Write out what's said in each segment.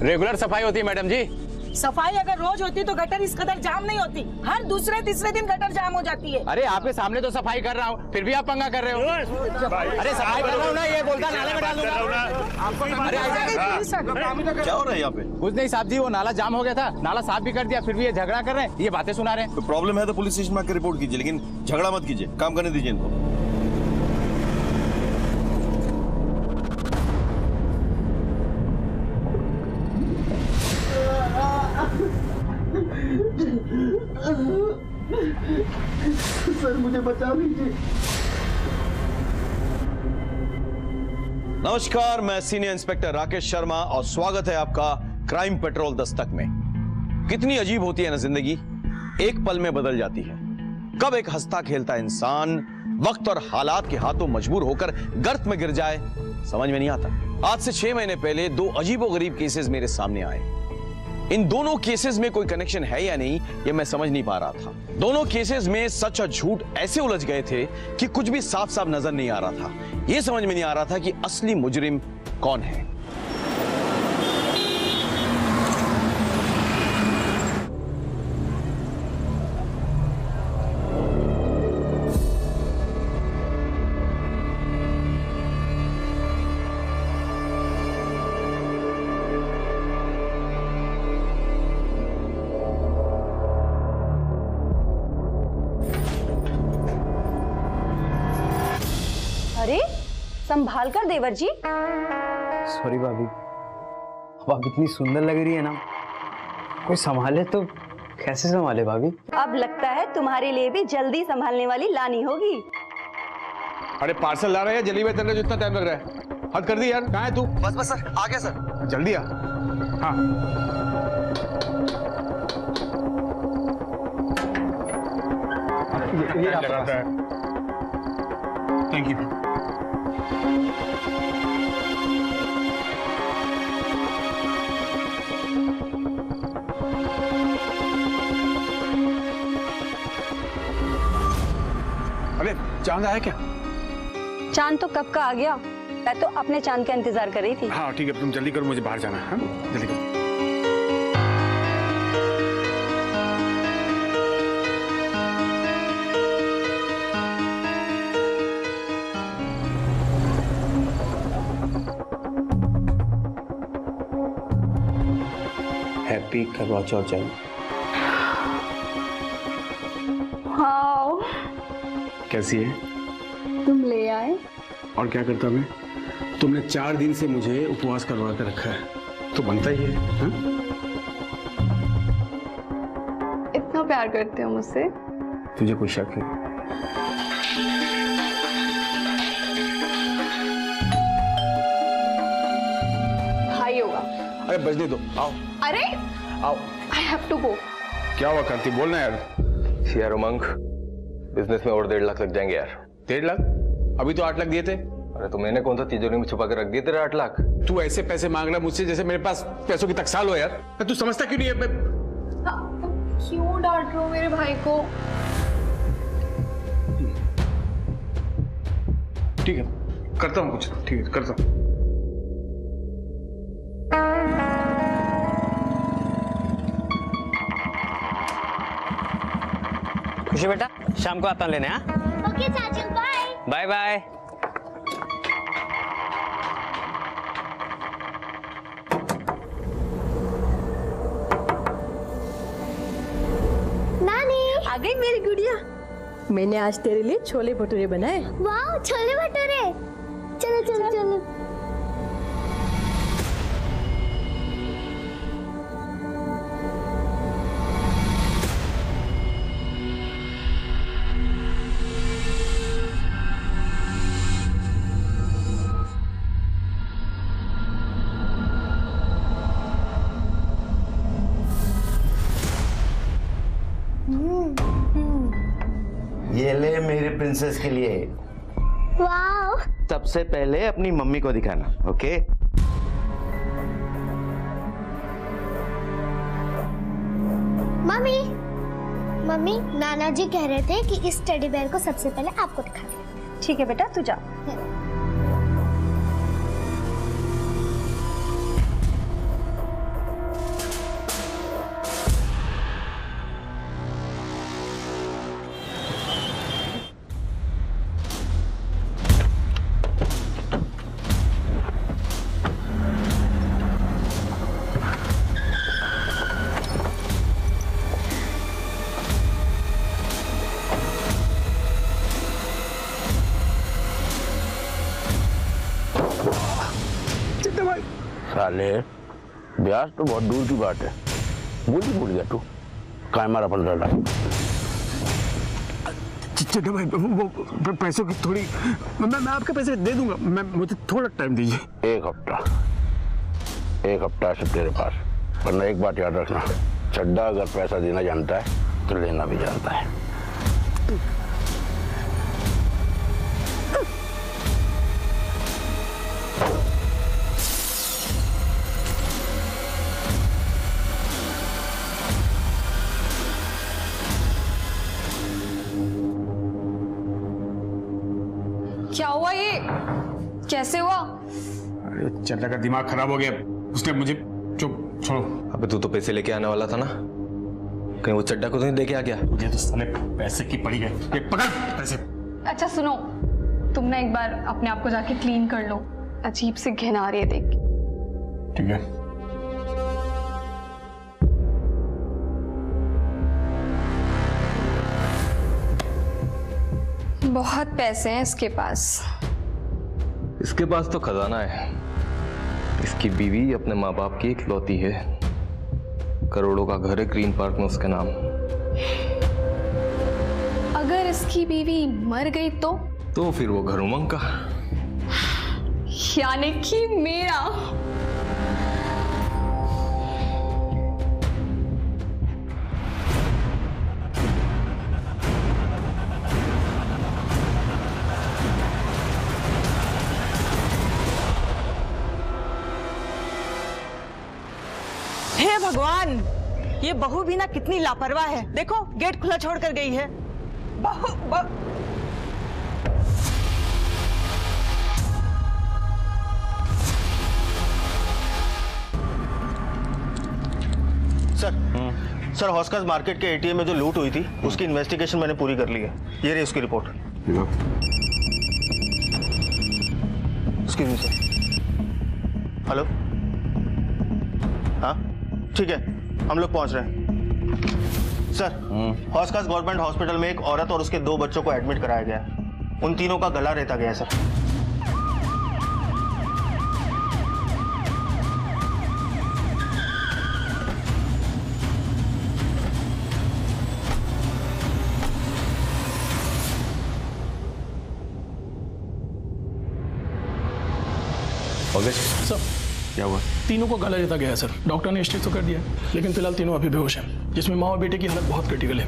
Regular सफाई होती है मैडम जी। सफाई अगर रोज होती तो गटर इस कदर जाम नहीं होती। हर दूसरे तीसरे दिन गटर जाम हो जाती है। अरे आपके सामने तो सफाई कर रहा हूँ, फिर भी आप पंगा कर रहे हो। अरे सफाई कर रहा हूँ ना, ये बोलता नाले में डाल दूंगा। अरे क्या हो रहा है यहाँ पे? कुछ नहीं साहब जी, वो नाला जाम हो गया था, नाला साफ भी कर दिया, फिर भी ये झगड़ा कर रहे हैं, ये बातें सुना रहे हैं। तो प्रॉब्लम है तो पुलिस स्टेशन में आकर रिपोर्ट कीजिए, लेकिन झगड़ा मत कीजिए, काम करने दीजिए इनको। सर मुझे बचा लीजिए। नमस्कार, मैं सीनियर इंस्पेक्टर राकेश शर्मा और स्वागत है आपका क्राइम पेट्रोल दस्तक में। कितनी अजीब होती है ना जिंदगी, एक पल में बदल जाती है। कब एक हंसता खेलता इंसान वक्त और हालात के हाथों मजबूर होकर गर्त में गिर जाए, समझ में नहीं आता। आज से 6 महीने पहले 2 अजीबोगरीब केसेस मेरे सामने आए। इन दोनों केसेस में कोई कनेक्शन है या नहीं, यह मैं समझ नहीं पा रहा था। दोनों केसेस में सच और झूठ ऐसे उलझ गए थे कि कुछ भी साफ साफ नजर नहीं आ रहा था। यह समझ में नहीं आ रहा था कि असली मुजरिम कौन है। अरे संभाल कर देवर जी। सॉरी भाभी, अब आप इतनी सुंदर लग रही है ना, कोई संभाले तो कैसे संभाले भाभी? अब लगता है तुम्हारे लिए भी जल्दी संभालने वाली लानी होगी। अरे पार्सल ला रहे हैं, जल्दी में तेरे जितना टाइम लग रहा है। हद कर दी यार, कहाँ है तू? बस सर, आ गया सर। जल्दी आ। हाँ ये लगाता है। Thank you. अरे चांद आया क्या? चांद तो कब का आ गया, मैं तो अपने चांद का इंतजार कर रही थी। हाँ ठीक है, तुम जल्दी करो, मुझे बाहर जाना है। जल्दी करो। हैप्पी करवा चौथ जन्म। हाँ कैसी है? तुम ले आए। और क्या करता मैं? तुमने 4 दिन से मुझे उपवास करवा कर रखा है, तो बनता ही है। हा? इतना प्यार करते हो मुझसे? तुझे कोई शक है? भाई होगा। अरे बजने दो, आओ अरे आओ। I have to go. क्या हुआ कांति, बोलना यार। यार उमंग, बिजनेस में और 1.5 लाख लग जाएंगे यार। 1.5 लाख? अभी तो 8 लाख दिए थे। अरे तो मैंने कौन सा तिजोरी में छुपा कर रख दिए तेरे 8 लाख? तू ऐसे पैसे मांग रहा मुझसे जैसे मेरे पास पैसों की टकसाल हो यार। तू समझता क्यों नहीं है? क्यों डांट रहे हो मेरे भाई को? ठीक है, करता हूँ कुछ। ठीक है, करता हूँ। खुशी बेटा, शाम को आता हूँ लेने। हाँ ओके चाचू, बाय बाय बाय। नानी आ गई मेरी गुड़िया। मैंने आज तेरे लिए छोले भटूरे बनाए। वाह, छोले भटूरे। चलो चलो चलो। ये ले मेरी प्रिंसेस के लिए। वाह। सबसे पहले अपनी मम्मी को दिखाना, ओके? मम्मी मम्मी, नाना जी कह रहे थे कि इस टेडी बेयर को सबसे पहले आपको दिखाना। ठीक है बेटा, तू जा। साले, ब्याज तो बहुत दूर की बात है, भूल गया तू। काय मारा 15 लाख? चड्डा भाई वो पैसों की थोड़ी मैं आपके पैसे दे दूंगा, मुझे थोड़ा टाइम दीजिए। एक हफ्ता है सब तेरे पास, वरना एक बात याद रखना, चड्डा अगर पैसा देना जानता है तो लेना भी जानता है। क्या हुआ ये? कैसे हुआ? अरे चड्डा का दिमाग खराब हो गया, उसने मुझे चुप छोड़ो। अबे तू तो पैसे लेके आने वाला था ना, कहीं वो चड्डा को तो नहीं दे के आ गया? ये तो साले पैसे की पड़ी गए, ये पकड़ पैसे। अच्छा सुनो, तुम ना एक बार अपने आप को जाके क्लीन कर लो, अजीब सी घिन आ रही है देख के। ठीक है। बहुत पैसे हैं इसके पास। इसके पास तो खजाना है, इसकी बीवी अपने माँ बाप की इकलौती है, करोड़ों का घर है ग्रीन पार्क में उसके नाम। अगर इसकी बीवी मर गई तो फिर वो घर उमंग का, यानी कि मेरा। हे भगवान, ये बहू भी ना कितनी लापरवाह है। देखो गेट खुला छोड़कर गई है। सर हॉस्कर्स मार्केट के एटीएम में जो लूट हुई थी उसकी इन्वेस्टिगेशन मैंने पूरी कर ली है। ये रही उसकी report. Excuse me sir. Hello, हाँ ठीक है, हम लोग पहुंच रहे हैं। सर हॉस्कर्स गवर्नमेंट हॉस्पिटल में एक औरत और उसके 2 बच्चों को एडमिट कराया गया है। उन तीनों का गला रेता गया है सर। सर क्या हुआ? तीनों को गला रेता गया है सर। डॉक्टर ने स्टेज तो कर दिया, लेकिन फिलहाल तीनों अभी बेहोश हैं, जिसमें माँ और बेटे की हालत बहुत क्रिटिकल है।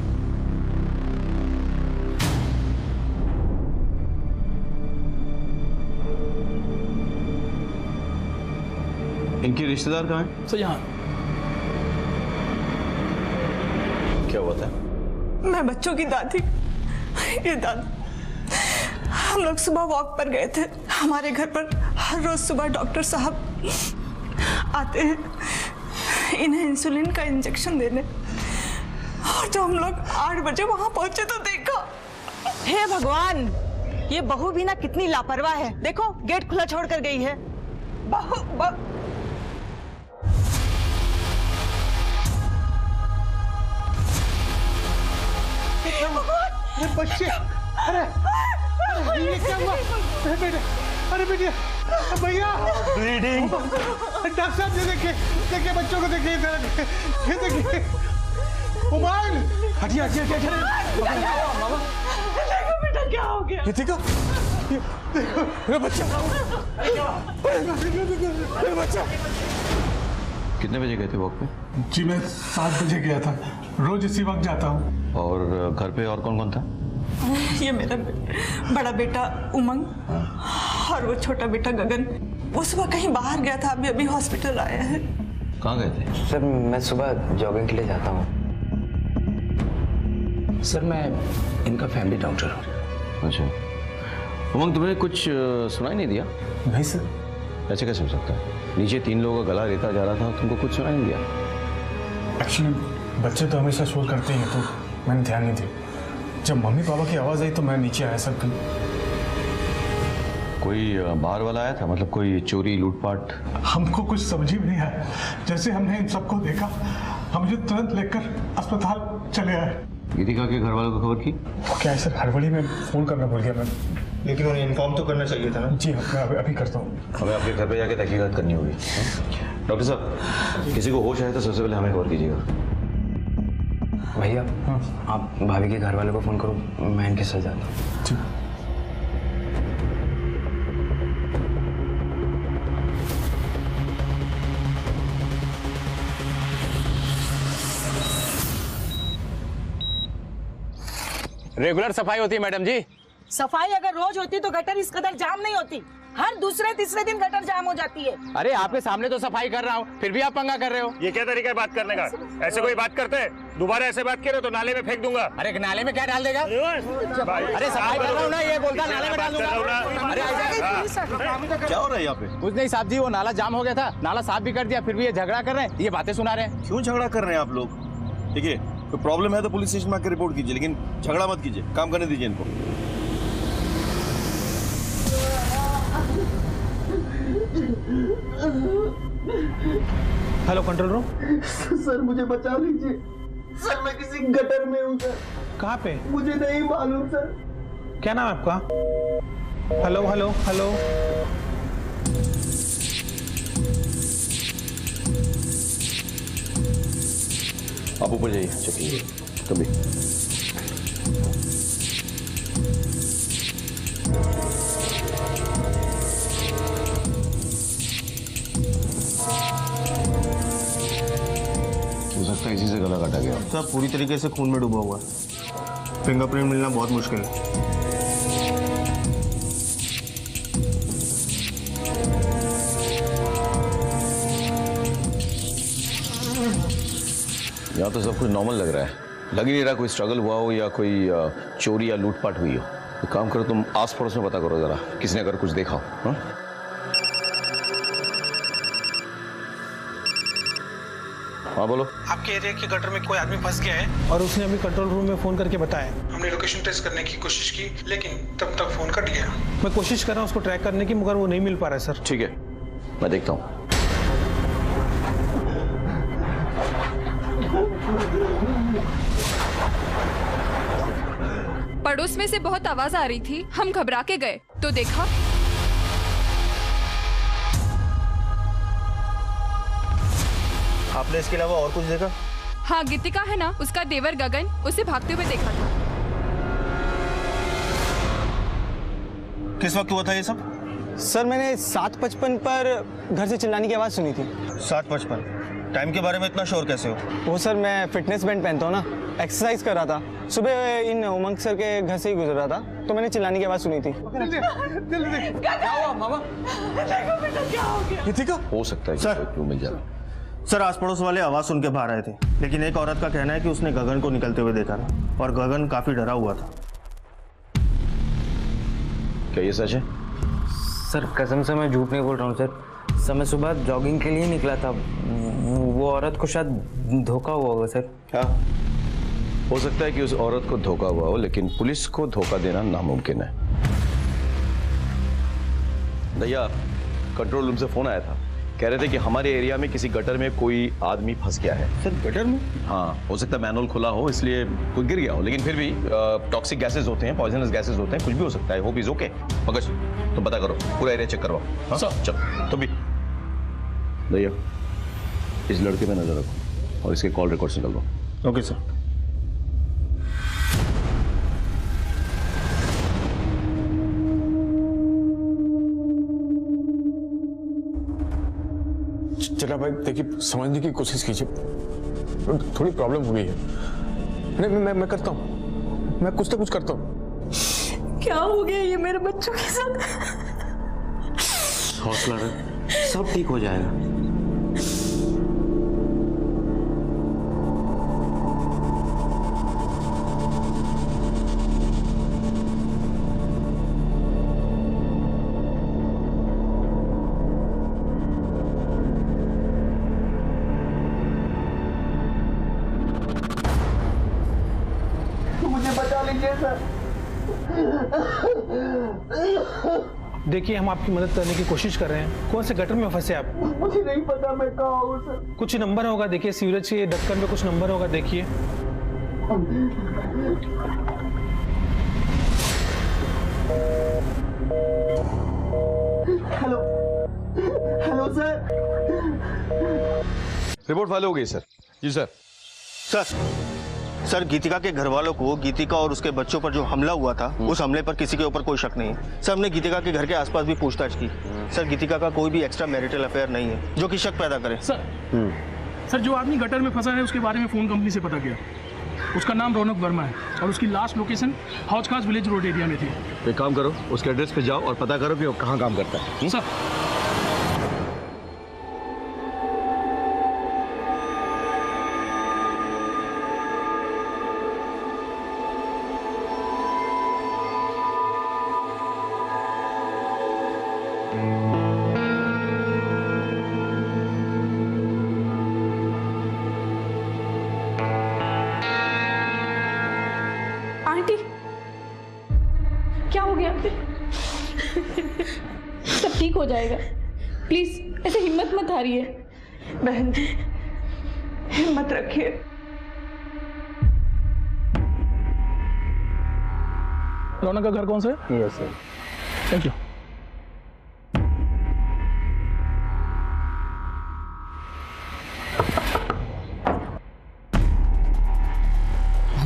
इनके रिश्तेदार कहाँ हैं? सर यहाँ। क्या हुआ था? मैं बच्चों की दादी। ये दादी, हम लोग सुबह वॉक पर गए थे। हमारे घर पर हर रोज सुबह डॉक्टर साहब आते हैं इन्हें इंसुलिन का इंजेक्शन देने, और जब हम लोग 8 बजे वहां पहुंचे तो देखा। हे भगवान, ये बहू भी ना कितनी लापरवाह है। देखो गेट खुला छोड़कर गई है। ये बच्चे, अरे ये क्या हुआ? अरे बेटे, अरे बेटे, भैया ब्लीडिंग। डॉक्टर साहब ये देखिए बच्चों को देखिए, ये देखिए मोबाइल। हटिए हटिए क्या करे? देखो बेटा क्या हो गया। ये देखो, ये देखो बच्चा, बच्चा। कितने बजे गए थे वॉक पे? जी मैं 7 बजे गया था, रोज इसी वक्त जाता हूँ। और घर पे और कौन कौन था? ये मेरा बड़ा बेटा उमंग और वो छोटा बेटा गगन। वो सुबह कहीं बाहर गया था, अभी अभी हॉस्पिटल आया है। कहाँ गए थे? सर मैं सुबह जॉगिंग के लिए जाता हूँ। सर मैं इनका फैमिली डॉक्टर हूँ। अच्छा उमंग, तुम्हें कुछ सुनाई नहीं दिया? नहीं सर। ऐसे कैसे हो सकता है? नीचे 3 लोगों का गला रेता जा रहा था, तुमको कुछ सुनाई नहीं दिया? एक्चुअली बच्चे तो हमेशा शोर करते हैं, तो मैंने ध्यान नहीं दिया। जब मम्मी पापा की आवाज़ आई तो मैं नीचे आया सर। कोई बाहर वाला आया था? मतलब कोई चोरी लूटपाट? हमको कुछ समझ ही नहीं आया। जैसे हमने इन सबको देखा, हम मुझे तुरंत लेकर अस्पताल चले आए। गीतिका के घर वालों को खबर की? क्या है सर, हड़बड़ी में फोन करना भूल गया मैं। लेकिन उन्हें इन्फॉर्म तो करना चाहिए था ना। जी मैं अभी करता हूँ। हमें आपके घर पे जाके तहकीकात करनी होगी। डॉक्टर साहब, किसी को होश आए तो सबसे पहले हमें खबर कीजिएगा। भैया आप भाभी के घर वालों को फोन करो, मैं इनके साथ जाता हूँ। रेगुलर सफाई होती है मैडम जी। सफाई अगर रोज होती तो गटर इस कदर जाम नहीं होती। हर दूसरे तीसरे दिन गटर जाम हो जाती है। अरे आपके सामने तो सफाई कर रहा हूँ, फिर भी आप पंगा कर रहे हो। ये क्या तरीका है बात करने का? ऐसे कोई बात करते हैं? दोबारा ऐसे बात करे तो नाले में फेंक दूंगा। अरे नाले में क्या डाल देगा? अरे सफाई कर रहा हूँ ना, ये बोलता नाले में डाल दूंगा। अरे क्या हो रहा है यहाँ पे? कुछ नहीं साहब जी, वो नाला जाम हो गया था, नाला साफ भी कर दिया, फिर भी ये झगड़ा कर रहे हैं, ये बातें सुना रहे हैं। क्यों झगड़ा कर रहे हैं आप लोग? देखिए, कोई प्रॉब्लम है तो पुलिस स्टेशन में आकर रिपोर्ट कीजिए, लेकिन झगड़ा मत कीजिए, काम करने दीजिए इनको। Hello control room. सर मुझे बचा लीजिए सर, मैं किसी गटर में हूँ सर। कहाँ पे? मुझे नहीं मालूम सर। क्या नाम है आपका? Hello hello hello. आप ऊपर जाइए, चेक कीजिए कभी। हो सकता है इसी से गला काटा गया। सर पूरी तरीके से खून में डूबा हुआ है, फिंगरप्रिंट मिलना बहुत मुश्किल है। यहाँ तो सब कुछ नॉर्मल लग रहा है, लग ही नहीं रहा कोई स्ट्रगल हुआ हो या कोई चोरी या लूटपाट हुई हो। एक काम करो, तुम आस पड़ोस में पता करो जरा, किसी ने अगर कुछ देखा हो। हाँ बोलो। आपके एरिया के गटर में कोई आदमी फंस गया है और उसने अभी कंट्रोल रूम में फोन करके बताया। हमने लोकेशन ट्रेस करने की कोशिश की, लेकिन तब तक फोन कट गया। मैं कोशिश कर रहा हूँ उसको ट्रैक करने की, मगर वो नहीं मिल पा रहा है सर। ठीक है, मैं देखता हूँ। पड़ोस में से बहुत आवाज आ रही थी, हम घबरा के गए तो देखा आपने इसके अलावा और कुछ देखा? हाँ, गीतिका है ना, उसका देवर गगन उसे भागते हुए देखा था। किस वक्त हुआ था ये सब? सर मैंने 7:55 पर घर से चिल्लाने की आवाज सुनी थी। 7:55? टाइम के बारे में इतना श्योर कैसे हो? वो सर मैं फिटनेस बैंड पहनता हूँ ना, एक्सरसाइज कर रहा था, सुबह इन उमंग सर के घर से ही गुजर रहा था, तो मैंने चिल्लाने की आवाज सुनी थी। क्या हुआ मामा? क्या हो गया? गीतिका? हो सकता है सर क्यों मिल जाए। सर आस पड़ोस वाले आवाज सुन के बाहर आए थे, लेकिन एक औरत का कहना है कि उसने गगन को निकलते हुए देखा था और गगन काफी डरा हुआ था। क्या ये सच है? सर कसम से मैं झूठ नहीं बोल रहा हूँ सर। मैं सुबह जॉगिंग के लिए निकला था, वो औरत को शायद धोखा हुआ होगा सर। हाँ, हो सकता है कि उस औरत को धोखा हुआ हो, लेकिन पुलिस को धोखा देना नामुमकिन है। भैया, कंट्रोल रूम से फोन आया था, कह रहे थे कि हमारे एरिया में किसी गटर में कोई आदमी फंस गया है। सर गटर में? हाँ, हो सकता है मैनुअल खुला हो इसलिए कोई गिर गया हो, लेकिन फिर भी टॉक्सिक गैसेस होते हैं, पॉइजनस गैसेस होते हैं, कुछ भी हो सकता है। Hope is okay. मगर तुम पता करो, पूरा एरिया चेक करवाओ। हाँ? चल तुम भी भैया इस लड़के पे नजर रखो और इसके कॉल रिकॉर्ड्स निकाल दो। Okay sir. चला भाई देखिए, समझने की कोशिश कीजिए, थोड़ी प्रॉब्लम हुई है। मैं करता हूँ, मैं कुछ ना कुछ करता हूँ। क्या हो गया ये मेरे बच्चों के साथ? हौसला रख, सब ठीक हो जाएगा। देखिए हम आपकी मदद करने की कोशिश कर रहे हैं। कौन से गटर में फंसे आप? मुझे नहीं पता मैं कहाँ हूँ सर। कुछ नंबर होगा, देखिए सीवरेज के ढक्कन पे कुछ नंबर होगा, देखिए। Hello hello sir. Report file हो गई सर। जी सर। सर गीतिका के घर वालों को गीतिका और उसके बच्चों पर जो हमला हुआ था उस हमले पर किसी के ऊपर कोई शक नहीं है। सर हमने गीतिका के घर के आसपास भी पूछताछ की। सर गीतिका का कोई भी एक्स्ट्रा मैरिटल अफेयर नहीं है जो कि शक पैदा करे। सर जो आदमी गटर में फंसा है उसके बारे में फोन कंपनी से पता किया। उसका नाम रौनक वर्मा है और उसकी लास्ट लोकेशन हौज खास विलेज रोड एरिया में थी। एक काम करो, उसके एड्रेस पे जाओ और पता करो कि वो कहाँ काम करता है। सर आंटी क्या हो गया? सब ठीक हो जाएगा, प्लीज ऐसे हिम्मत मत हारिए। बहन जी हिम्मत रखिए। रौनक का घर कौन सा है? Yes sir. Thank you.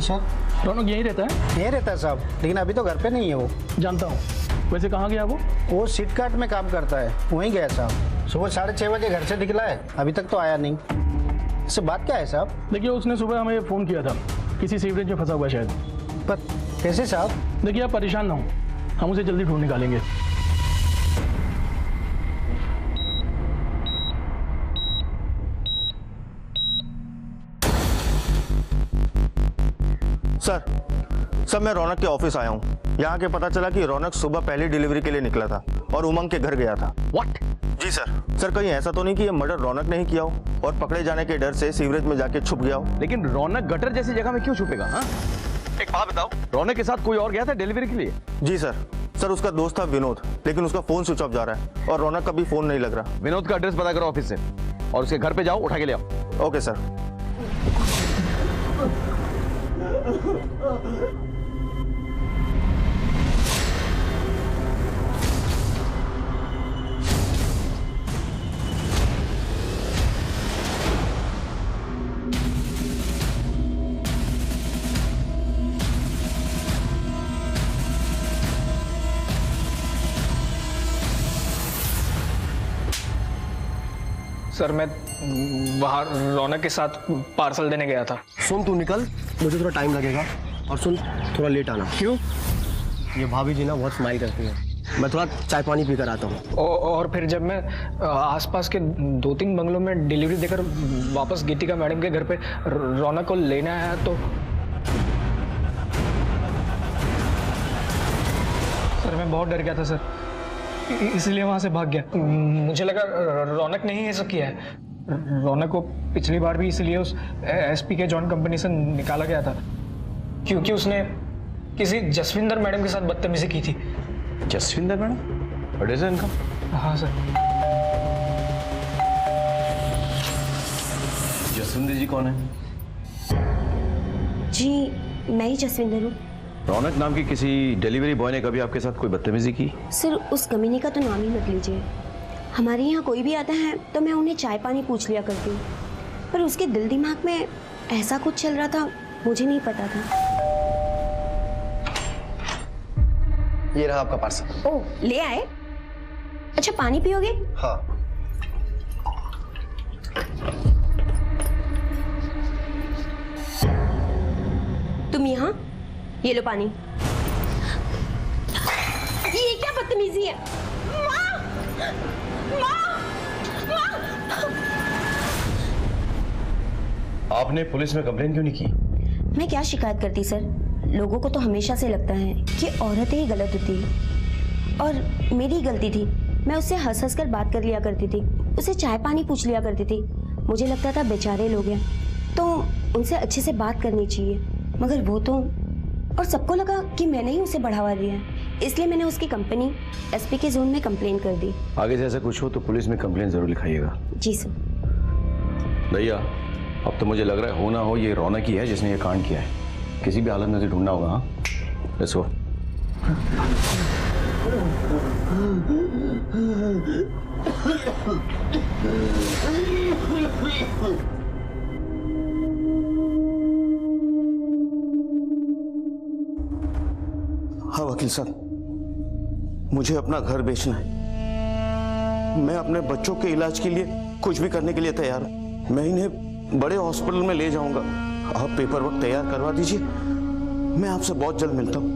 Sir Raunak यहीं रहता है? यहीं रहता है साहब, लेकिन अभी तो घर पे नहीं है वो। जानता हूँ। वैसे कहाँ गया वो सीट कार्ट में काम करता है, वहीं गया साहब। सुबह 6:30 बजे घर से निकला है, अभी तक तो आया नहीं। इससे बात क्या है साहब? देखिए उसने सुबह हमें फ़ोन किया था, किसी सीवरेज में फंसा हुआ है शायद। पर कैसे साहब? देखिए आप परेशान ना हो, हम उसे जल्दी ढूंढ निकालेंगे। सर मैं रौनक के ऑफिस आया हूँ। यहाँ के पता चला कि रौनक सुबह पहली डिलीवरी के लिए निकला था और उमंग के घर गया था। व्हाट? जी सर कहीं ऐसा तो नहीं कि ये मर्डर रौनक ने ही किया हो और पकड़े जाने के डर से सीवरेज में जाके छुप गया हो? लेकिन रौनक गटर जैसी जगह में क्यों छुपेगा? हाँ, एक बात बताओ, रौनक के साथ कोई और गया था डिलीवरी के लिए? जी सर उसका दोस्त था विनोद, लेकिन उसका फोन स्विच ऑफ जा रहा है और रौनक का भी फोन नहीं लग रहा। विनोद का एड्रेस पता करो ऑफिस से और उसके घर पे जाओ, उठा के ले आओ। Okay sir. सर मैं बाहर रौनक के साथ पार्सल देने गया था। सुन तू निकल, मुझे थोड़ा टाइम लगेगा। और सुन थोड़ा लेट आना। क्यों? ये भाभी जी ना बहुत स्माइल करती है, मैं थोड़ा चाय पानी पी कर आता हूँ। और फिर जब मैं आसपास के 2-3 बंगलों में डिलीवरी देकर वापस गीतिका मैडम के घर पे रौनक को लेने आया तो सर मैं बहुत डर गया था सर, इसलिए वहां से भाग गया। मुझे लगा रौनक ने ही ये सब किया है। रौनक को पिछली बार भी इसलिए उस एसपी के जॉन कंपनी से निकाला गया था क्योंकि उसने किसी जसविंदर मैडम के साथ बदतमीजी की थी। जसविंदर मैडम? एड्रेस है इनका? हाँ सर। जसविंदर जी कौन है? जी मैं ही जसविंदर हूँ। रौनक नाम की किसी डिलीवरी बॉय ने कभी आपके साथ कोई बदतमीजी की? सर उस कमीने का तो नाम ही मत लीजिए। हमारे यहाँ कोई भी आता है तो मैं उन्हें चाय पानी पूछ लिया करती हूँ, पर उसके दिल दिमाग में ऐसा कुछ चल रहा था मुझे नहीं पता था। ये रहा आपका पार्सल। ओह ले आए? अच्छा पानी पियोगे? हाँ। तुम यहाँ? ये लो पानी। ये क्या बदतमीजी है? माँ! माँ! माँ! आपने पुलिस में कंप्लेन क्यों नहीं की? मैं क्या शिकायत करती सर, लोगों को तो हमेशा से लगता है कि औरतें ही गलत होती है और मेरी गलती थी। मैं उससे हंस हंस कर बात कर लिया करती थी, उसे चाय पानी पूछ लिया करती थी। मुझे लगता था बेचारे लोग हैं तो उनसे अच्छे से बात करनी चाहिए, मगर वो तो, और सबको लगा कि मैंने ही उसे बढ़ावा दिया है, इसलिए मैंने उसकी कंपनी एसपी के जोन में कंप्लेन कर दी। आगे से ऐसा कुछ हो तो पुलिस में कंप्लेन जरूर लिखाइएगा। जी सर। भैया अब तो मुझे लग रहा है हो ना हो ये रौनक ही है जिसने ये कांड किया है। किसी भी हालत में उसे ढूंढना होगा। हाँ, लेट्स गो। हाँ वकील साहब, मुझे अपना घर बेचना है। मैं अपने बच्चों के इलाज के लिए कुछ भी करने के लिए तैयार हूं। मैं इन्हें बड़े हॉस्पिटल में ले जाऊंगा। आप पेपर वर्क तैयार करवा दीजिए, मैं आपसे बहुत जल्द मिलता हूं।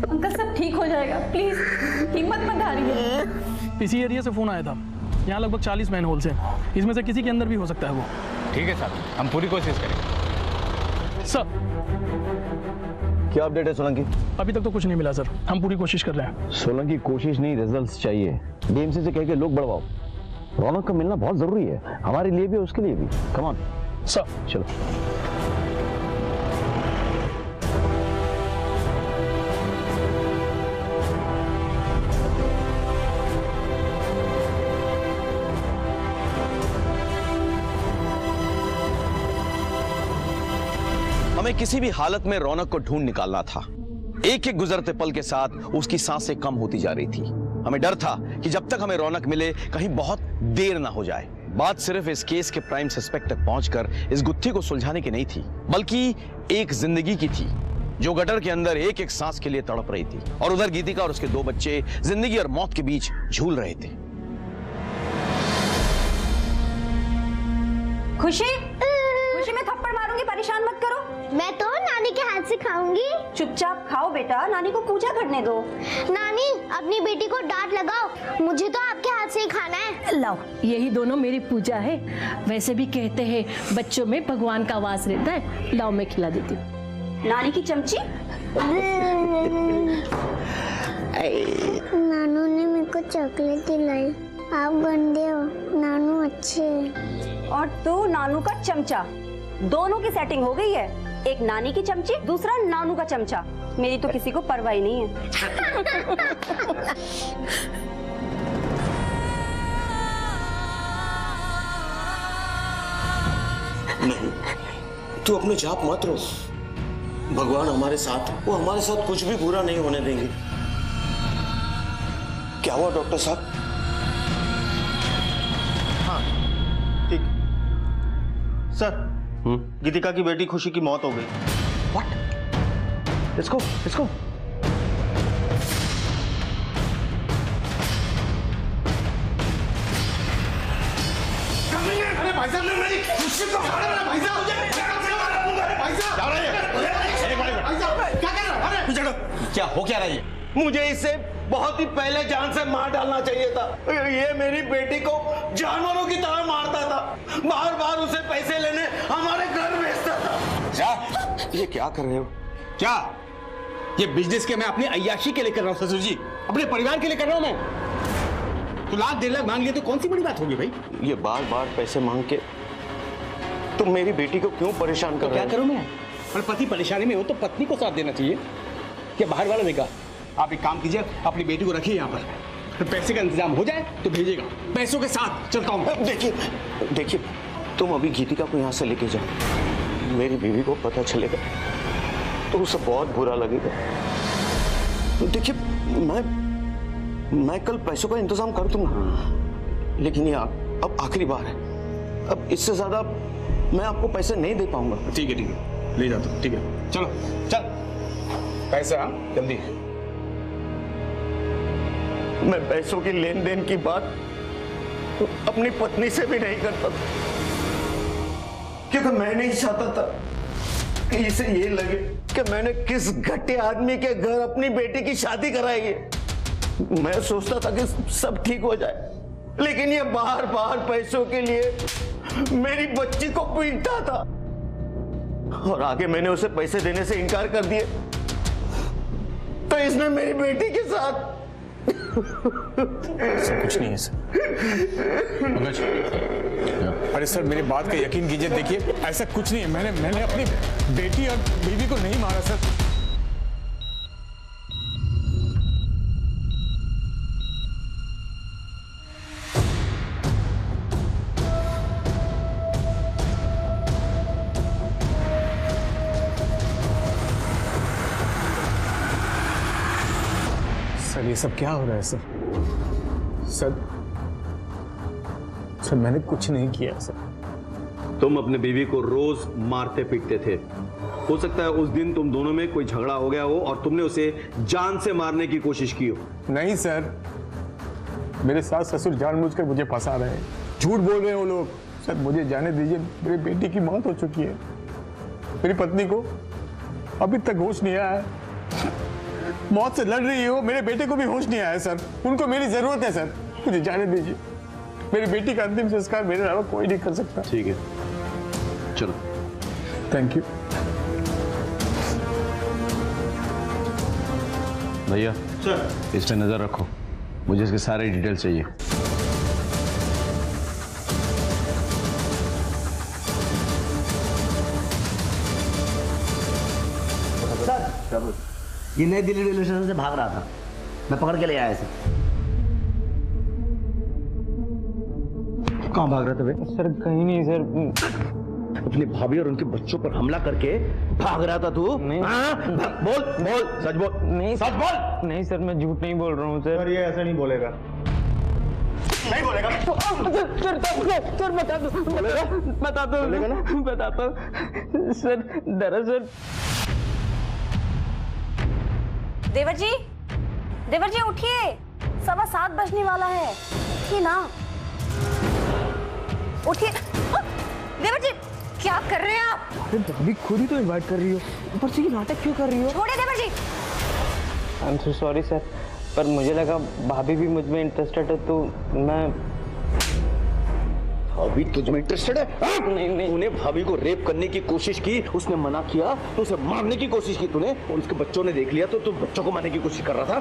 अंकल सब ठीक हो जाएगा, प्लीज हिम्मत मत हारिए। इसी एरिया से फोन आया था। यहाँ लगभग 40 मैन होल्स हैं, इसमें से किसी के अंदर भी हो सकता है वो। ठीक है साहब, हम पूरी कोशिश करेंगे। सर क्या अपडेट है सोलंकी? अभी तक तो कुछ नहीं मिला सर, हम पूरी कोशिश कर रहे हैं। सोलंकी कोशिश नहीं, रिजल्ट्स चाहिए। डीएमसी से कह के लोग बढ़वाओ। रौनक का मिलना बहुत जरूरी है, हमारे लिए भी उसके लिए भी। कम ऑन सर, चलो। हमें किसी भी हालत में रौनक को ढूंढ निकालना था। एक एक गुजरते पल के साथ उसकी सांसें कम होती जा रही थी। हमें डर था कि जब तक हमें रौनक मिले कहीं बहुत देर ना हो जाए। बात सिर्फ इस केस के प्राइम सस्पेक्ट तक पहुंचकर इस गुत्थी को सुलझाने की नहीं थी, बल्कि एक जिंदगी की थी जो गटर के अंदर एक एक सांस के लिए तड़प रही थी, और उधर गीतिका और उसके 2 बच्चे जिंदगी और मौत के बीच झूल रहे थे। खुशी, खुशी मैं थप्पड़ मारूंगी, परेशान मत करो। मैं तो नानी के हाथ से खाऊंगी। चुपचाप खाओ बेटा, नानी को पूजा करने दो। नानी अपनी बेटी को डांट लगाओ, मुझे तो आपके हाथ से ही खाना है। लाओ, यही दोनों मेरी पूजा है। वैसे भी कहते हैं बच्चों में भगवान का वास रहता है। लाओ मैं खिला देती हूँ। नानी की चमची। नानू ने मेरे को चॉकलेट दिलाई। आप गंदे हो, नानू अच्छे हैं। और तू नानू का चमचा। दोनों की सेटिंग हो गई है, एक नानी की चमची, दूसरा नानू का चमचा। मेरी तो किसी को परवाह ही नहीं है। नहीं, तू अपने जाप मत रो। भगवान हमारे साथ, वो हमारे साथ कुछ भी बुरा नहीं होने देंगे। क्या हुआ डॉक्टर साहब? हाँ ठीक सर, गीतिका की बेटी खुशी की मौत हो गई। What? Let's go, let's go. अरे भाई साहब, मेरी खुशी को मारा ना भाई साहब। भाई साहब क्या कर रहा है? अरे क्या हो क्या रहा है? मुझे इसे बहुत ही पहले जान से मार डालना चाहिए था। ये मेरी बेटी को जानवरों की तरह मारता था, बार बार उसे पैसे लेने हमारे घर भेजता था। क्या? ये क्या कर रहे हो? क्या? ये बिजनेस के मैं अपनी अय्याशी के लिए कर रहा हूँ ससुर जी, अपने परिवार के लिए कर रहा हूँ मैं। तो 1,00,000 1,50,000 मांग लिए तो कौन सी बड़ी बात होगी भाई? ये बार बार पैसे मांग के तुम मेरी बेटी को क्यों परेशान कर रहे हो? क्या करूं मैं? और पति परेशानी में हो तो पत्नी को साथ देना चाहिए, क्या बाहर वाला देगा? आप एक काम कीजिए, अपनी बेटी को रखिए यहाँ पर, तो पैसे का इंतजाम हो जाए तो भेजिएगा। पैसों के साथ चलता हूँ। देखिए, तुम अभी गीतिका को यहाँ से लेके जाओ। मेरी बीवी को पता चलेगा तो उसे बहुत बुरा लगेगा। देखिए, मैं कल पैसों का इंतजाम कर दूंगा, लेकिन ये अब आखिरी बार है। अब इससे ज्यादा मैं आपको पैसे नहीं दे पाऊंगा। ठीक है, ले जाता हूँ। ठीक है, चलो चल, पैसा जल्दी। मैं पैसों की लेन देन की बात तो अपनी पत्नी से भी नहीं करता था, क्योंकि मैं नहीं चाहता था कि इसे ये लगे कि मैंने किस घटिया आदमी के घर अपनी बेटी की शादी कराई है। मैं सोचता था कि सब ठीक हो जाए, लेकिन ये बार बार पैसों के लिए मेरी बच्ची को पीटता था, और आगे मैंने उसे पैसे देने से इनकार कर दिए तो इसने मेरी बेटी के साथ सब कुछ नहीं है सर। अरे सर, मेरी बात का यकीन कीजिए, देखिए ऐसा कुछ नहीं है। मैंने अपनी बेटी और बीवी को नहीं मारा सर। सर ये सब क्या हो रहा है सर? सर मैंने कुछ नहीं किया सर। तुम अपने बीवी को रोज मारते पीटते थे। हो सकता है उस दिन तुम दोनों में कोई झगड़ा हो गया हो और तुमने उसे जान से मारने की कोशिश की हो। नहीं सर, मेरे सास ससुर जानबूझकर मुझे फंसा रहे हैं, झूठ बोल रहे हैं वो लोग। सर मुझे जाने दीजिए, मेरी बेटी की मौत हो चुकी है, मेरी पत्नी को अभी तक होश नहीं आया है, मौत से लड़ रही हो, मेरे बेटे को भी होश नहीं आया सर, उनको मेरी जरूरत है सर, मुझे जाने दीजिए। मेरी बेटी का अंतिम संस्कार मेरे अलावा कोई नहीं कर सकता। ठीक है, चलो। Thank you. भैया सर, इस पे नजर रखो, मुझे इसके सारे डिटेल चाहिए। सर, ये नई दिल्ली रेलवे स्टेशन से भाग रहा था, मैं पकड़ के ले आया इसे। कहाँ भाग रहे थे बे? सर कहीं नहीं सर। अपनी भाभी और उनके बच्चों पर हमला करके भाग रहा था तू? नहीं। बोल बोल, सच बोल। नहीं सच बोल। नहीं सर, मैं झूठ नहीं बोल रहा हूँ सर। ये ऐसा नहीं बोलेगा। नहीं बोलेगा? सर बता दो, बोलेगा ना? बताता हूँ सर। दरअसल देवर जी उठिए, 7:15 बजने वाला है, उठिए ना, उठिए। देवर जी क्या कर रहे हैं आप? अरे भाभी खुद ही तो इनवाइट कर रही हो, ऊपर से ये नाटक क्यों कर रही हो? छोड़िए देवर जी। I am so sorry sir, पर मुझे लगा भाभी भी मुझ में इंटरेस्टेड है तो मैं। भाभी तुझ में इंटरेस्टेड है? नहीं। तूने भाभी को रेप करने की कोशिश की, उसने मना किया तो उसे मारने की कोशिश की तूने, और उसके बच्चों ने देख लिया तो तू बच्चों को मारने की कोशिश कर रहा था।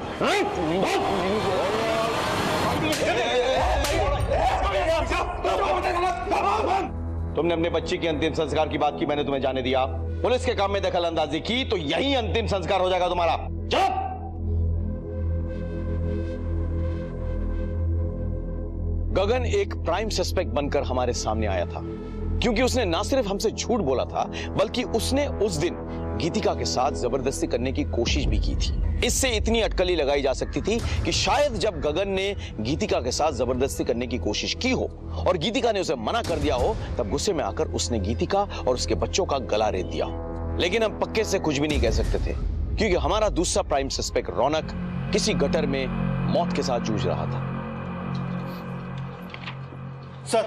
तुमने अपने बच्ची के अंतिम संस्कार की बात की, मैंने तुम्हें जाने दिया। पुलिस के काम में दखल अंदाजी की तो यही अंतिम संस्कार हो जाएगा तुम्हारा। चुप! गगन एक प्राइम सस्पेक्ट बनकर हमारे सामने आया था, क्योंकि उसने ना सिर्फ हमसे झूठ बोला था, बल्कि उसने उस दिन गीतिका के साथ जबरदस्ती करने की कोशिश भी की थी। इससे इतनी अटकली लगाई जा सकती थी कि शायद जब गगन ने गीतिका के साथ जबरदस्ती करने की कोशिश की हो और गीतिका ने उसे मना कर दिया हो, तब गुस्से में आकर उसने गीतिका और उसके बच्चों का गला रेत दिया हो। लेकिन हम पक्के से कुछ भी नहीं कह सकते थे, क्योंकि हमारा दूसरा प्राइम सस्पेक्ट रौनक किसी गटर में मौत के साथ जूझ रहा था। सर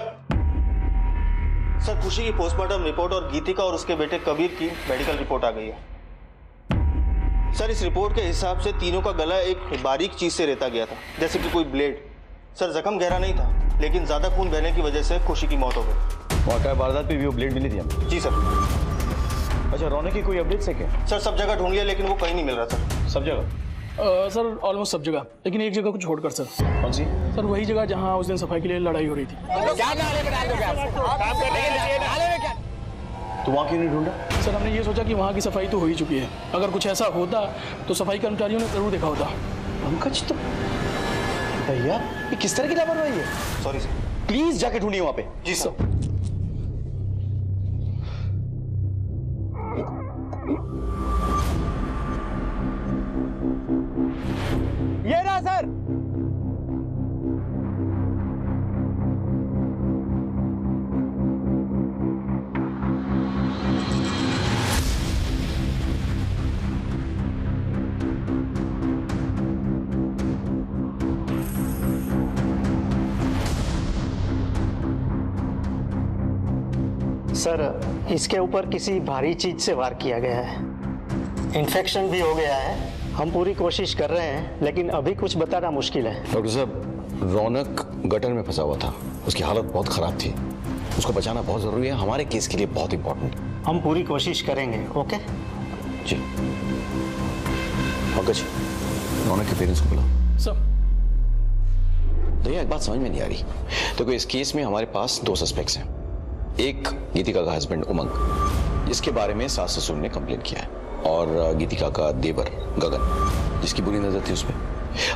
खुशी की पोस्टमार्टम रिपोर्ट और गीतिका और उसके बेटे कबीर की मेडिकल रिपोर्ट आ गई है। सर इस रिपोर्ट के हिसाब से तीनों का गला एक बारीक चीज से रेता गया था, जैसे कि कोई ब्लेड। सर जख्म गहरा नहीं था, लेकिन ज्यादा खून बहने की वजह से खुशी की मौत हो गई। वाकई वारदात पे भी वो ब्लेड मिली थी हमें? जी सर। अच्छा, रौनक की कोई अपडेट है क्या? सर सब जगह ढूंढ लिया लेकिन वो कहीं नहीं मिल रहा सर। सब जगह? सर ऑलमोस्ट सब जगह, लेकिन एक जगह को छोड़कर सर। कौन सी? सर वही जगह जहां उस दिन सफाई के लिए लड़ाई हो रही थी। तो वहां क्यों नहीं ढूंढा? सर हमने ये सोचा कि वहाँ की सफाई तो हो ही चुकी है, अगर कुछ ऐसा होता तो सफाई कर्मचारियों ने जरूर देखा होता। पंकज तो भैया ये किस तरह की लापरवाही है? Sorry sir. प्लीज जाके ढूंढिए वहां पे। जी सर। ये रहा सर। सर इसके ऊपर किसी भारी चीज से वार किया गया है, इन्फेक्शन भी हो गया है। हम पूरी कोशिश कर रहे हैं लेकिन अभी कुछ बताना मुश्किल है। डॉक्टर साहब, रौनक गटर में फंसा हुआ था, उसकी हालत बहुत खराब थी, उसको बचाना बहुत जरूरी है, हमारे केस के लिए बहुत इंपॉर्टेंट। हम पूरी कोशिश करेंगे। ओके जी। पंकज, रौनक के पेरेंट्स को बुलाओ। सर भैया एक बात समझ में नहीं आ रही। देखो इस केस में हमारे पास 2 सस्पेक्ट्स हैं। एक गीतिका का हस्बैंड उमंग, जिसके बारे में सास ससुर ने कंप्लेन किया है, और गीतिका का देवर गगन, जिसकी बुरी नजर थी उस पर।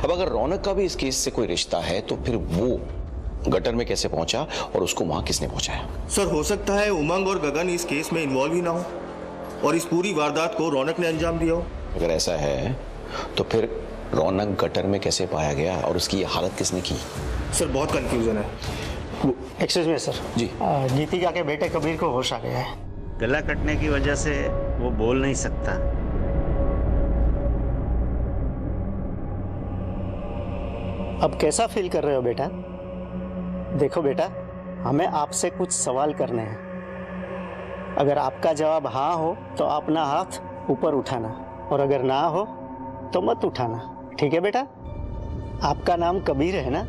अब अगर रौनक का भी इस केस से कोई रिश्ता है तो फिर वो गटर में कैसे पहुंचा और उसको वहां किसने पहुंचाया? सर हो सकता है उमंग और गगन इस केस में इन्वॉल्व ही ना हो और इस पूरी वारदात को रौनक ने अंजाम दिया हो। अगर ऐसा है तो फिर रौनक गटर में कैसे पाया गया और उसकी ये हालत किसने की? सर बहुत कंफ्यूजन है। एक्सक्यूज मी सर जी। गीतिका के बेटे कबीर को होश आ गया है। गला कटने की वजह से वो बोल नहीं सकता। अब कैसा फील कर रहे हो बेटा? देखो बेटा, हमें आपसे कुछ सवाल करने हैं। अगर आपका जवाब हाँ हो तो अपना हाथ ऊपर उठाना, और अगर ना हो तो मत उठाना, ठीक है बेटा? आपका नाम कबीर है ना?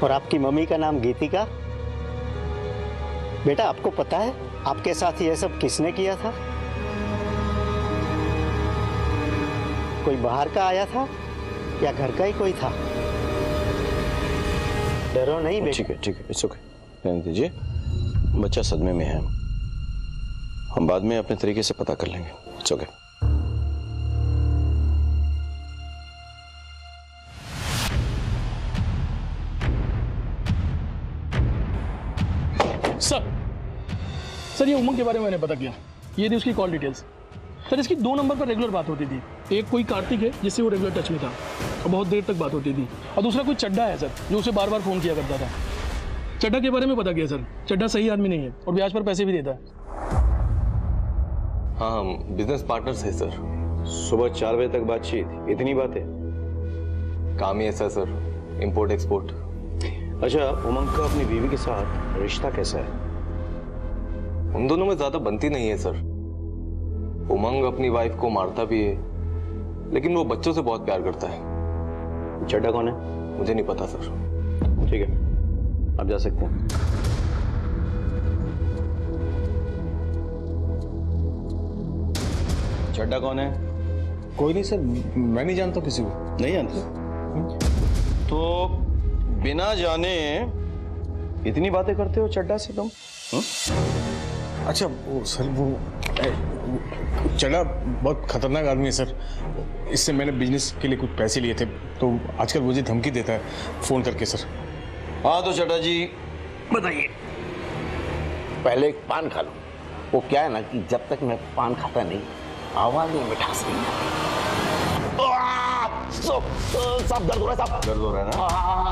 और आपकी मम्मी का नाम गीतिका। बेटा आपको पता है आपके साथ ये सब किसने किया था? कोई बाहर का आया था या घर का ही कोई था? डरो नहीं बेटा। ठीक है, इट्स ओके, रहने दीजिए। बच्चा सदमे में है, हम बाद में अपने तरीके से पता कर लेंगे। It's okay. सर ये उमंग के बारे में मैंने पता किया। ये थी उसकी कॉल डिटेल्स। सर इसकी 2 नंबर पर रेगुलर बात होती थी। एक कोई कार्तिक है जिससे वो रेगुलर टच में था और बहुत देर तक बात होती थी, और दूसरा कोई चड्ढा है सर जो उसे बार बार फ़ोन किया करता था। चड्ढा के बारे में पता किया सर, चड्ढा सही आदमी नहीं है और ब्याज पर पैसे भी देता है। हाँ हम बिजनेस पार्टनर्स हैं सर। सुबह 4 बजे तक बातचीत, इतनी बातें? काम ही ऐसा सर, इंपोर्ट एक्सपोर्ट। अच्छा, उमंग का अपनी बीवी के साथ रिश्ता कैसा है? उन दोनों में ज्यादा बनती नहीं है सर। उमंग अपनी वाइफ को मारता भी है, लेकिन वो बच्चों से बहुत प्यार करता है। चड्ढा कौन है? मुझे नहीं पता सर। ठीक है, आप जा सकते हैं। चड्ढा कौन है? कोई नहीं सर, मैं नहीं जानता किसी को। नहीं जानते? तो बिना जाने इतनी बातें करते हो चड्ढा से तुम? अच्छा वो सर, वो चड्ढा बहुत खतरनाक आदमी है सर। इससे मैंने बिजनेस के लिए कुछ पैसे लिए थे, तो आजकल मुझे धमकी देता है फ़ोन करके सर। हाँ तो चड्ढा जी बताइए। पहले एक पान खा लो। वो क्या है ना कि जब तक मैं पान खाता नहीं, आवाज में मिठास नहीं आती। सब दर्द हो रहा है, सब दर्द हो रहा है ना?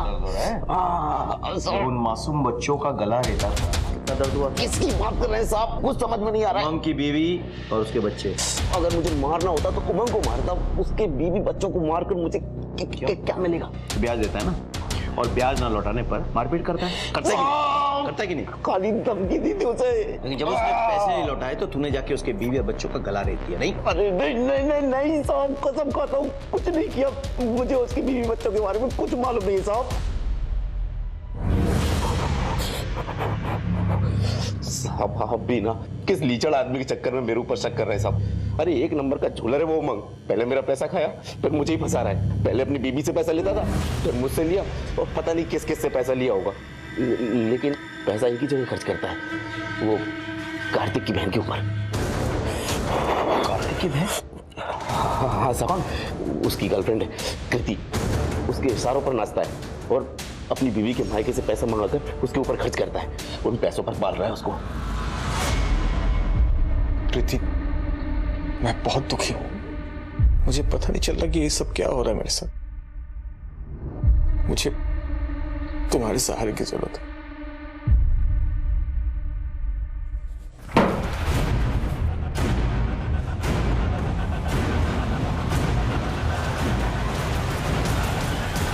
दर्द हो रहा है? उन मासूम बच्चों का गला रहता था, कितना दर्द हुआ? किसकी बात कर रहे हैं साहब? कुछ समझ में नहीं आ रहा है। उमंग की बीवी और उसके बच्चे। अगर मुझे मारना होता तो उमंग को मारता, उसके बीवी बच्चों को मारकर मुझे क्या मिलेगा? ब्याज देता है ना, और ब्याज ना लौटाने पर मारपीट करता है। करता है कि नहीं? करता है कि नहीं? खाली धमकी दी थी उसे। लेकिन जब उसने पैसे नहीं लौटाए तो तूने जाके उसके बीवी और बच्चों का गला रेत दिया, नहीं? अरे नहीं साहब, कसम खाता हूँ कुछ नहीं किया। मुझे उसकी बीवी बच्चों के बारे में कुछ मालूम नहीं है साहब। साहब आप भी ना किस लीचड़ आदमी के चक्कर में मेरे ऊपर शक कर रहे हैं साहब। अरे 1 नंबर का झूलर है वो उमंग। पहले मेरा पैसा खाया, फिर मुझे ही फंसा रहा है। पहले अपनी बीबी से पैसा लेता था, फिर मुझसे लिया, और पता नहीं किस किस से पैसा लिया होगा। लेकिन पैसा एक ही जगह खर्च करता है, वो कार्तिक की बहन के ऊपर। कार्तिक की बहन? हाँ साहब, उसकी गर्लफ्रेंड है कृति। उसके इशारों पर नाचता है और अपनी बीवी के मायके से पैसा मंगाकर उसके ऊपर खर्च करता है। उन पैसों पर पाल रहा है उसको। कृति, मैं बहुत दुखी हूं। मुझे पता नहीं चल रहा कि ये सब क्या हो रहा है मेरे साथ। मुझे तुम्हारे सहारे की जरूरत है।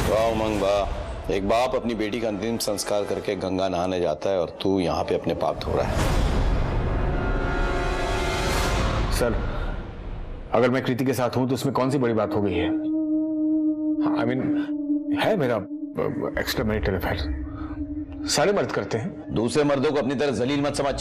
वाह उमंग वाह, एक बाप अपनी बेटी का अंतिम संस्कार करके गंगा नहाने जाता है और तू यहाँ पे अपने पाप धो रहा है। सर, अगर मैं कृति के साथ हूं तो उसमें कौन सी बड़ी बात हो गई है? आई मीन है मेरा एक्स्ट्रा मैरिटल अफेयर, सारे मर्द करते हैं। दूसरे मर्दों को अपनी तरह जलील मत समझ।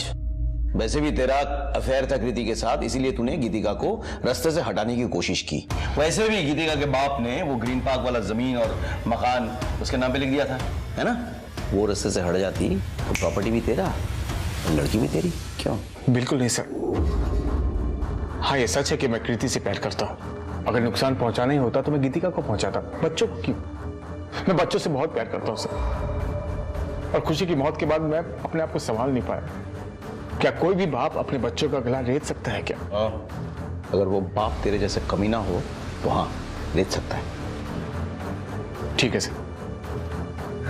वैसे भी तेरा अफेयर था कृति के साथ, इसीलिए तूने गीतिका को रास्ते से हटाने की कोशिश की। वैसे भी गीतिका के बाप ने वो ग्रीन पार्क वाला जमीन और मकान उसके नाम पे लिख दिया था, है ना? वो रास्ते से हट जाती तो प्रॉपर्टी भी तेरा और लड़की भी तेरी। क्यों? बिल्कुल नहीं सर। हाँ ये सच है कि मैं कृति से प्यार करता हूँ। अगर नुकसान पहुंचाना ही होता तो मैं गीतिका को पहुंचाता, बच्चों को क्यों? मैं बच्चों से बहुत प्यार करता हूँ सर, और खुशी की मौत के बाद मैं अपने आप को संभाल नहीं पाया। क्या कोई भी बाप अपने बच्चों का गला रेत सकता है क्या? अगर वो बाप तेरे जैसे कमीना हो तो हाँ, ले सकता है। ठीक है सर,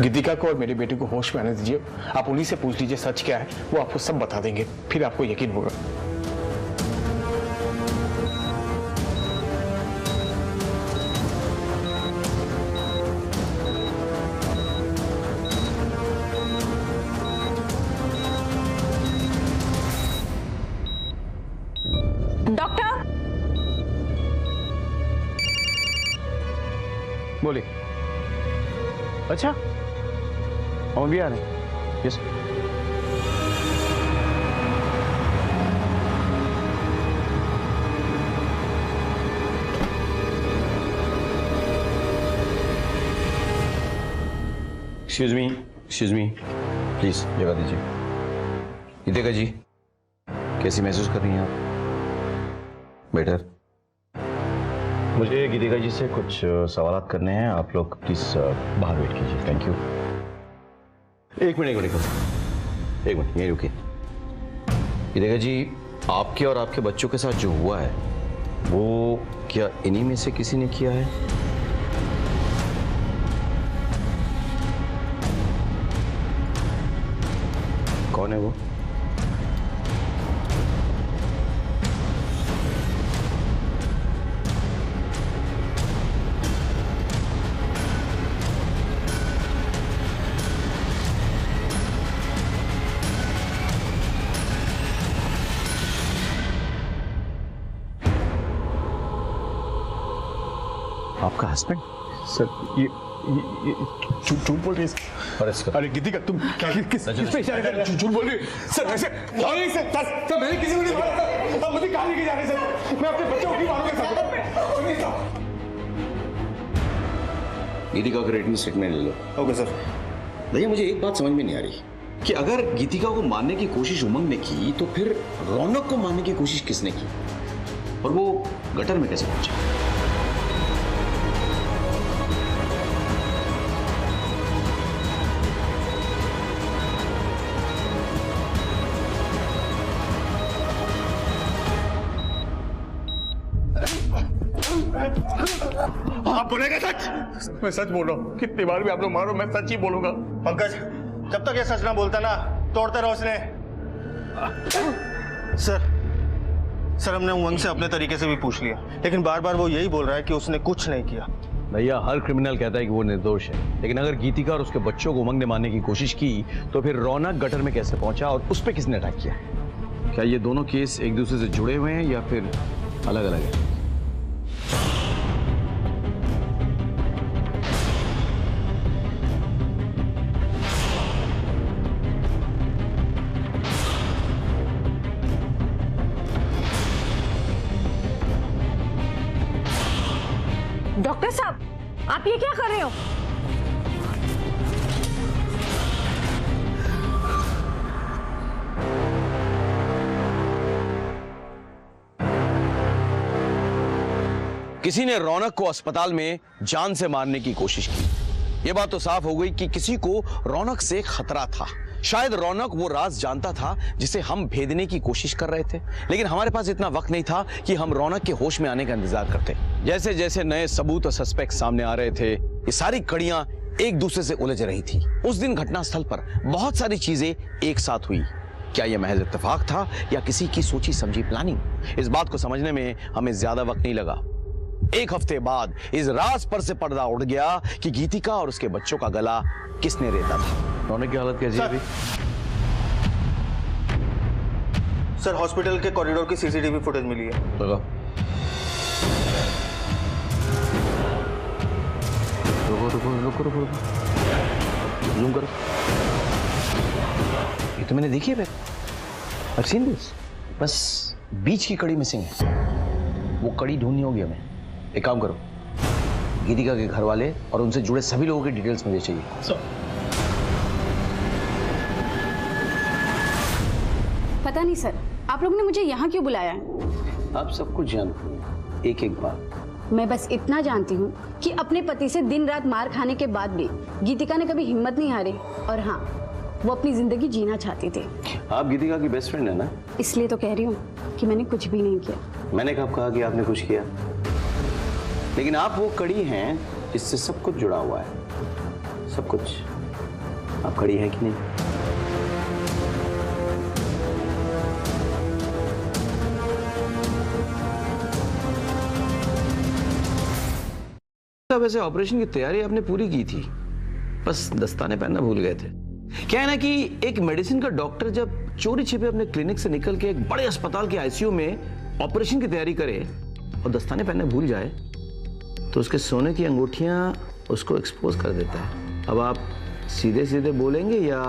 गीतिका को और मेरे बेटे को होश में आने दीजिए। आप उन्हीं से पूछ लीजिए सच क्या है, वो आपको सब बता देंगे, फिर आपको यकीन होगा। डॉक्टर, बोलिए। अच्छा, हम भी आ रहे हैं। यस। एक्सक्यूज मी प्लीज जगह दीजिए। गीतिका जी, कैसी महसूस कर रही हैं आप? बेटर। मुझे गीतिका जी से कुछ सवाल करने हैं, आप लोग प्लीज बाहर वेट कीजिए। Thank you. एक मिनट यहीं रुकिए। गीतिका जी, आपके और आपके बच्चों के साथ जो हुआ है वो क्या इन्हीं में से किसी ने किया है? कौन है वो? आपका हस्बैंड? सर ये झूठ बोल रही है। अरे गीतिका, तुम किस पे इशारे कर रहे हो? झूठ बोल रही है सर। ऐसे नहीं सर, मैंने किसी को नहीं मारा। मुझे कहाँ लेके जा रहे हैं सर? मैं अपने बच्चों को क्यों मारूंगा? गीतिका का रिटन स्टेटमेंट ले लो। Okay sir. भैया, मुझे एक बात समझ में नहीं आ रही कि अगर गीतिका को मारने की कोशिश उमंग ने की तो फिर रौनक को मारने की कोशिश किसने की, और वो गटर में कैसे पहुंचा? आप बोलेंगे सच? मैं सच बोल रहा हूँ। कितनी बार भी आप लोग मारो, मैं सच ही बोलूंगा। पंकज, जब तक ये सच ना बोलता ना, तोड़ते रहो उसने। सर हमने उमंग से अपने तरीके से भी पूछ लिया, लेकिन बार बार वो यही बोल रहा है कि उसने कुछ नहीं किया। भैया, हर क्रिमिनल कहता है कि वो निर्दोष है, लेकिन अगर गीतिका और उसके बच्चों को उमंग ने मारने की कोशिश की तो फिर रौनक गटर में कैसे पहुंचा और उस पर किसने अटैक किया? क्या ये दोनों केस एक दूसरे से जुड़े हुए हैं या फिर अलग अलग है? डॉक्टर साहब, आप ये क्या कर रहे हो? किसी ने रौनक को अस्पताल में जान से मारने की कोशिश की। यह बात तो साफ हो गई कि किसी को रौनक से खतरा था। शायद रौनक वो राज जानता था जिसे हम भेदने की कोशिश कर रहे थे, लेकिन हमारे पास इतना वक्त नहीं था कि हम रौनक के होश में आने का इंतजार करते। जैसे जैसे नए सबूत और सस्पेक्ट सामने आ रहे थे, ये सारी कड़ियां एक दूसरे से उलझ रही थी। उस दिन घटनास्थल पर बहुत सारी चीजें एक साथ हुई। क्या यह महज इत्तेफाक था या किसी की सोची समझी प्लानिंग? इस बात को समझने में हमें ज्यादा वक्त नहीं लगा। एक हफ्ते बाद इस राज पर से पर्दा उठ गया कि गीतिका और उसके बच्चों का गला किसने रेता था। रौनक की हालत कैसी है अभी? सर, हॉस्पिटल के कॉरिडोर की सीसीटीवी फुटेज मिली है। रुको जूम करो। ये तो मैंने देखी है, I've seen this। बस बीच की कड़ी मिसिंग है। वो कड़ी ढूंढनी होगी हमें। एक काम करो, गीतिका के घर वाले और उनसे जुड़े सभी लोगों की डिटेल्स मुझे चाहिए। पता नहीं सर, आप लोग ने मुझे यहाँ क्यों बुलाया है? आप सब कुछ जानते हैं, एक एक बात। मैं बस इतना जानती हूँ कि अपने पति से दिन रात मार खाने के बाद भी गीतिका ने कभी हिम्मत नहीं हारी, और हाँ, वो अपनी जिंदगी जीना चाहती थी। आप गीतिका की बेस्ट फ्रेंड है ना? इसलिए तो कह रही हूँ कि मैंने कुछ भी नहीं किया। मैंने कब कहा कि आपने कुछ किया? लेकिन आप वो कड़ी हैं जिससे सब कुछ जुड़ा हुआ है, सब कुछ। आप कड़ी हैं कि नहीं? वैसे ऑपरेशन की तैयारी आपने पूरी की थी, बस दस्ताने पहनना भूल गए थे। क्या है ना कि एक मेडिसिन का डॉक्टर जब चोरी छिपे अपने क्लिनिक से निकल के एक बड़े अस्पताल के आईसीयू में ऑपरेशन की तैयारी करे और दस्ताने पहनने भूल जाए तो उसके सोने की अंगूठियां उसको एक्सपोज कर देता है। अब आप सीधे सीधे बोलेंगे या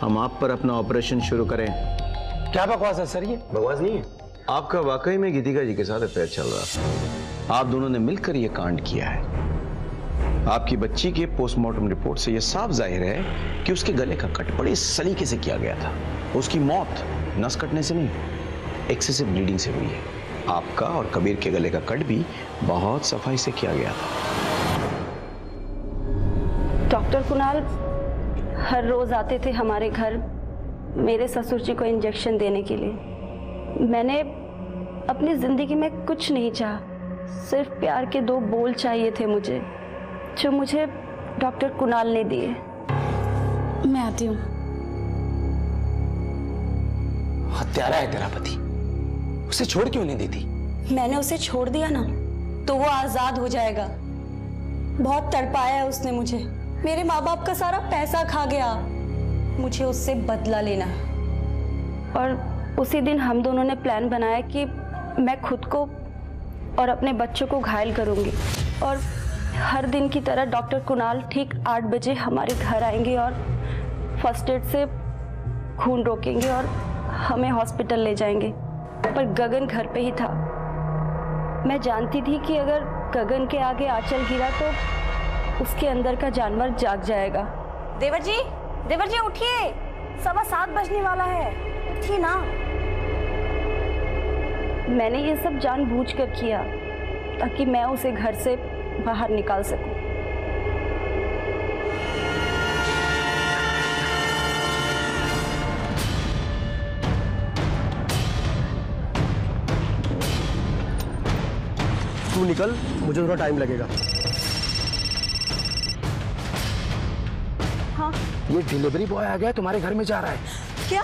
हम आप पर अपना ऑपरेशन शुरू करें? क्या बकवास है सर? ये बकवास नहीं है। आपका वाकई में गीतिका जी के साथ अफेयर चल रहा था। आप दोनों ने मिलकर यह कांड किया है। आपकी बच्ची के पोस्टमार्टम रिपोर्ट से यह साफ जाहिर है कि उसके गले का कट बड़े सलीके से किया गया था। उसकी मौत नस कटने से नहीं, एक्सेसिव ब्लीडिंग से हुई है। आपका और कबीर के गले का कट भी बहुत सफाई से किया गया था। डॉक्टर कुणाल हर रोज आते थे हमारे घर मेरे ससुर जी को इंजेक्शन देने के लिए। मैंने अपनी जिंदगी में कुछ नहीं चाहा, सिर्फ प्यार के 2 बोल चाहिए थे मुझे, जो मुझे डॉक्टर कुणाल ने दिए। मैं आती हूँ। हत्यारा है तेरा पति, उसे छोड़ क्यों नहीं देती? मैंने उसे छोड़ दिया ना तो वो आजाद हो जाएगा। बहुत तड़पाया है उसने मुझे, मेरे माँ बाप का सारा पैसा खा गया। मुझे उससे बदला लेना है। और उसी दिन हम दोनों ने प्लान बनाया कि मैं खुद को और अपने बच्चों को घायल करूंगी और हर दिन की तरह डॉक्टर कुणाल ठीक 8 बजे हमारे घर आएंगे और फर्स्ट एड से खून रोकेंगे और हमें हॉस्पिटल ले जाएंगे। पर गगन घर पे ही था। मैं जानती थी कि अगर गगन के आगे आंचल गिरा तो उसके अंदर का जानवर जाग जाएगा। देवर जी उठिए, 7:15 बजने वाला है, उठिए ना। मैंने ये सब जानबूझकर किया ताकि मैं उसे घर से बाहर निकाल सकूं। तू निकल, मुझे थोड़ा टाइम लगेगा। हाँ? ये डिलीवरी बॉय आ गया, तुम्हारे घर में जा रहा है। क्या?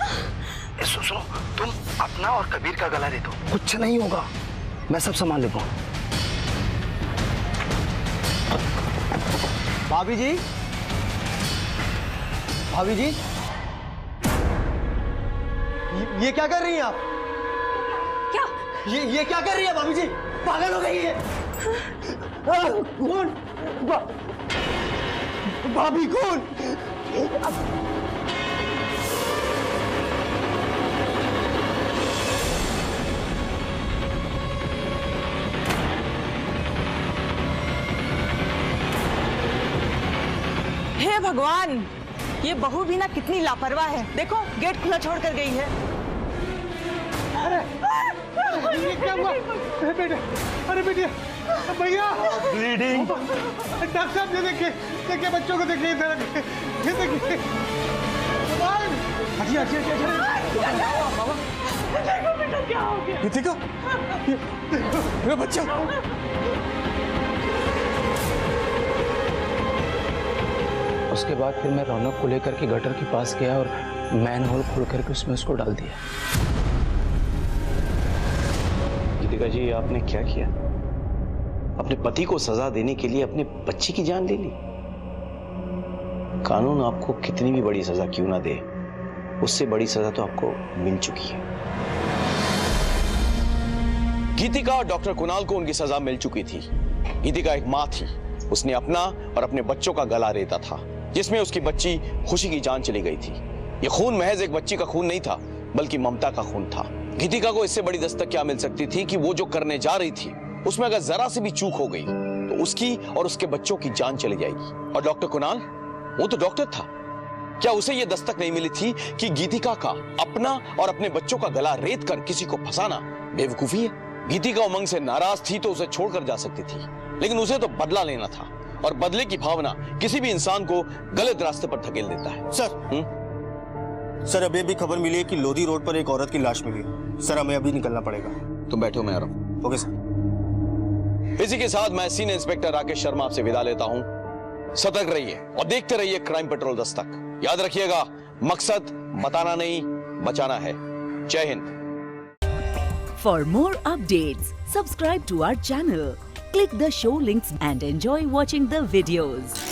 सुनो, तुम अपना और कबीर का गला दे दो, कुछ नहीं होगा, मैं सब संभाल लेता हूँ। भाभी जी, भाभी जी, ये क्या कर रही हैं आप? क्या? ये क्या कर रही है भाभी जी? पागल हो गई है? कौन? भाभी कौन? हे भगवान, ये बहू भी ना कितनी लापरवाह है। देखो गेट खुला छोड़ कर गई है। ये क्या हुआ? अरे बेटे, अरे बेटे, भैया ब्लीडिंग। डॉक्टर साहब ये देखिए बच्चों को देखिए, इधर ये देखिए। देखो बेटा क्या हो गया? गीतिका, मेरा बच्चा। उसके बाद फिर मैं रौनक को लेकर के गटर के पास गया और मैन होल खोल करके उसमें उसको डाल दिया। गीतिका जी, आपने क्या किया? अपने पति को सजा देने के लिए अपने बच्चे की जान ले ली। कानून आपको कितनी भी बड़ी सजा क्यों ना दे, उससे बड़ी सजा तो आपको मिल चुकी है। गीतिका और डॉक्टर कुणाल को उनकी सजा मिल चुकी थी। गीतिका एक मां थी, उसने अपना और अपने बच्चों का गला रेता था, जिसमें उसकी बच्ची खुशी की जान चली गई थी। यह खून महज एक बच्ची का खून नहीं था, बल्कि ममता का खून था। गीतिका को इससे बड़ी दस्तक क्या मिल सकती थी कि वो जो करने जा रही थी उसमें अगर जरा सी भी चूक हो गई तो उसकी और उसके बच्चों की जान चली जाएगी। और डॉक्टर कुणाल, वो तो डॉक्टर था, क्या उसे यह दस्तक नहीं मिली थी कि गीतिका का अपना और अपने बच्चों का गला रेत कर किसी को फंसाना बेवकूफी है? गीतिका उमंग से नाराज थी तो उसे छोड़कर जा सकती थी, लेकिन उसे तो बदला लेना था, और बदले की भावना किसी भी इंसान को गलत रास्ते पर धकेल देता है। सर, सर अभी अभी खबर मिली है कि लोधी रोड पर एक औरत की लाश मिली है। सर हमें अभी निकलना पड़ेगा। तुम बैठो, मैं आ रहा हूं। Okay sir. इसी के साथ मैं सीनियर इंस्पेक्टर राकेश शर्मा आपसे विदा लेता हूं। सतर्क रहिए और देखते रहिए क्राइम पेट्रोल दस्तक। याद रखिएगा, मकसद बताना नहीं, बचाना है। जय Hind. For more updates, subscribe to our channel, click the show links and enjoy watching the videos.